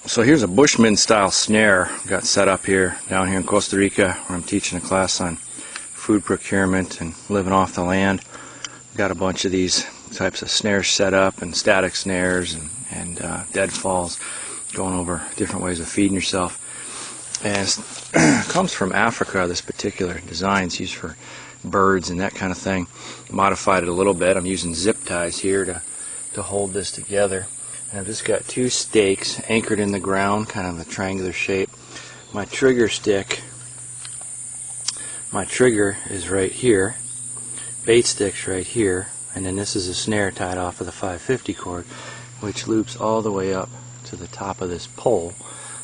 So here's a Bushman style snare got set up here down here in Costa Rica, where I'm teaching a class on food procurement and living off the land. Got a bunch of these types of snares set up, and static snares and deadfalls, going over different ways of feeding yourself. And it comes from Africa. This particular design is used for birds and that kind of thing. Modified it a little bit. I'm using zip ties here to hold this together. And I've just got two stakes anchored in the ground, kind of a triangular shape. My trigger is right here, bait stick's right here, and then this is a snare tied off of the 550 cord, which loops all the way up to the top of this pole.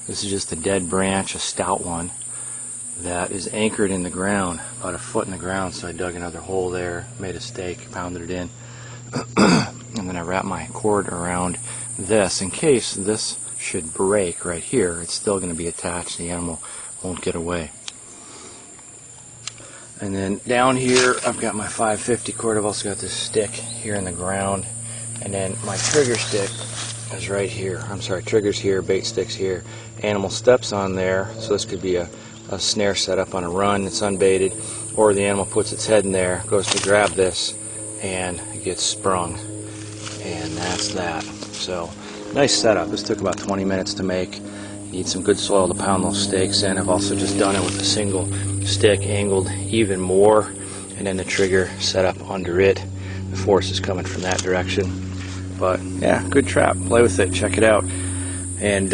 This is just a dead branch, a stout one, that is anchored in the ground, about a foot in the ground. So I dug another hole there, made a stake, pounded it in, and then I wrap my cord around this in case this should break right here. It's still going to be attached. The animal won't get away. And then down here I've got my 550 cord. I've also got this stick here in the ground, and then my trigger stick is right here. I'm sorry, trigger's here, bait stick's here. Animal steps on there, so this could be a snare set up on a run that's unbaited, or the animal puts its head in there, goes to grab this, and it gets sprung. And that's that. So, nice setup. This took about 20 minutes to make. You need some good soil to pound those stakes in. I've also just done it with a single stick, angled even more, and then the trigger set up under it. The force is coming from that direction. But yeah, good trap. Play with it. Check it out. And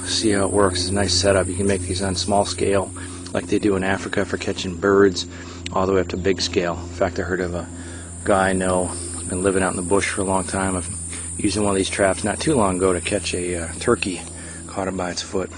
see how it works. It's a nice setup. You can make these on small scale, like they do in Africa for catching birds, all the way up to big scale. In fact, I heard of a guy I know who's been living out in the bush for a long time, of using one of these traps not too long ago to catch a turkey, caught it by its foot.